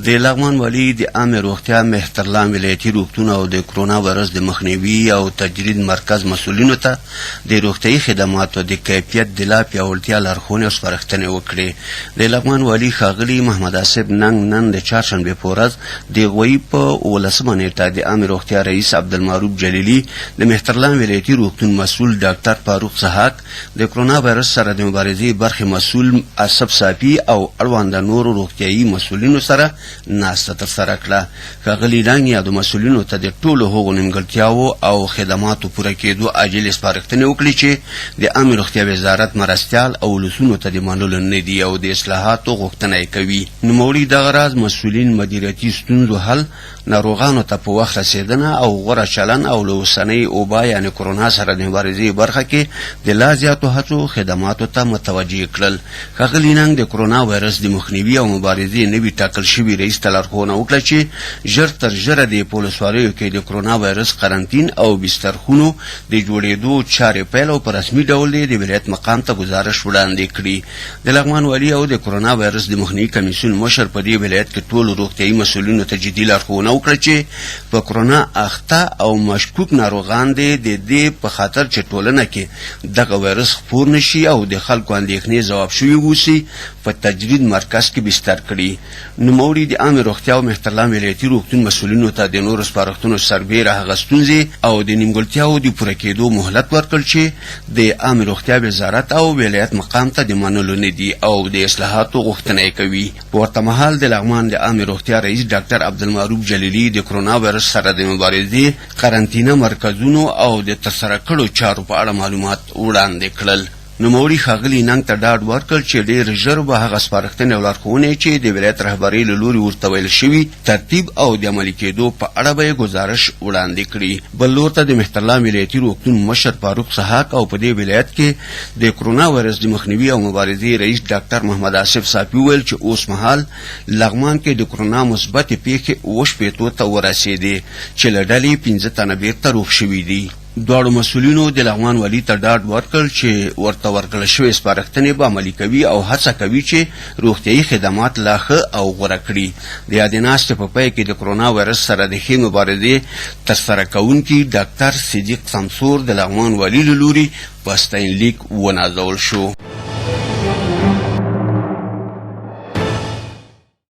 د لغمان والي د عامه روغتیا مهترلام ولایتي روغتون او د کرونا وایرس د مخنیوي او تجرید مرکز مسؤلینو ته د روغتیايي خدماتو د کیفیت د لا پیاوړتیا لارښوونې او سپارښتنې وکړې. د لغمان والي ښاغلي محمد آصف نن د چهارشنبې په ورځ د غویي په 18 نیټه د عامه روغتیا رئیس عبدالمعروف جلیلي د مهترلام ولایتي روغتون مسؤل ډاکټر فاروق سحاق د کرونا وایرس سره د مبارزې برخې مسؤل اسف صافي او اړوند نورو روغتیايي مسؤلینو سره ناسته ترسره کړه. ښاغلي ننګ یادو مسؤلینو ته د ټولو هغو نیمګړتیاوو او خدماتو پوره کېدو عاجلې سپارښتنې وکړي چې د عامه روغتیا وزارت مرستیال او ولسونو ته د منلو نه دي او د اصلاحاتو غوښتنه یې کوي. نوموړي دغه راز مسؤلین مدیریتي ستونزو حل، ناروغانو ته په وخت رسېدنه او غوره چلن او له اوسنۍ اوبا یعنې کرونا سره د مبارزې برخه کې د لا زیاتو هڅو خدماتو ته متوجه کړل. ښاغلي ننګ د کرونا وایرس د مخنیوي او مبارزې نوي ټاکل شوي رئیس ته لارښوونه وکړه چې ژر تر ژره د په ولسوالیو کې د کرونا وایرس قرنطین او بسترخونو د جوړېدو چارې پیل او په رسمي ډول د ولایت مقام ته ګزارش وړاندې کړي. د لغمان والي او د کرونا وایرس د مخنیوي کمیسیون مشر په دې ولایت کې ټولو روغتیايي مسؤلینو ته جدي لارښوونه وکړه چې په کرونا اخته او مشکوک ناروغان د دې په خاطر چې ټولنه کې دغه وایرس خپور نشي او د خلکو اندېښنې ځواب شوي اوسي په تجرید مرکز کې بستر کړي. نوموړي د عامه روغتیا او مهترلام ولایتي روغتون مسؤلینو ته د نورو سپارښتنو سربیره هغه ستونزې او د نیمګړتیاوو د پوره کېدو مهلت ورکړ چې د عامه روغتیا وزارت او ولایت مقام ته د منلو نه دي او د اصلاحاتو غوښتنه یې کوي. په ورته مهال د لغمان د عامه روغتیا رئیس ډاکټر عبدالمعروف جلیلي د کرونا وایرس سره د مبارزې قرنطینه مرکزونو او د ترسره کړو چارو په اړه معلومات وړاندې کړل. نوموړي ښاغلي ننګ ته ډاډ ورکړ چې ډېر ژر به هغه سپارښتنې او لارښوونې چې د ولایت رهبرۍ له لوري ورته ویل شوي ترتیب او د عملي کېدو په اړه به یې ګزارش وړاندې کړي. بل لور ته د مهترلام ولایتي روغتون مشر فاروق سحاق او په دې ولایت کې د کرونا وایرس د مخنیوي او مبارزې رئیس ډاکټر محمد آصف صافي وویل چې اوس مهال لغمان کې د کرونا مثبتې پیښې 70 ته ورسېدې چې له ډلې 15 تنه بېرته روغ شوي دي. دواړو مسؤلینو د لغمان والي ته ډاډ ورکړ چې ورته ورکړل شوې سپارښتنې به عملي کوي او هڅه کوي چې روغتیايي خدمات لا ښه او غوره کړي. د یادې ناستې په پای کې د کرونا وایرس سره د ښې مبارزې ترسره کوونکي ډاکټر صدیق سمسور د لغمان والي له لوري په ستاینلیک ونازول شو.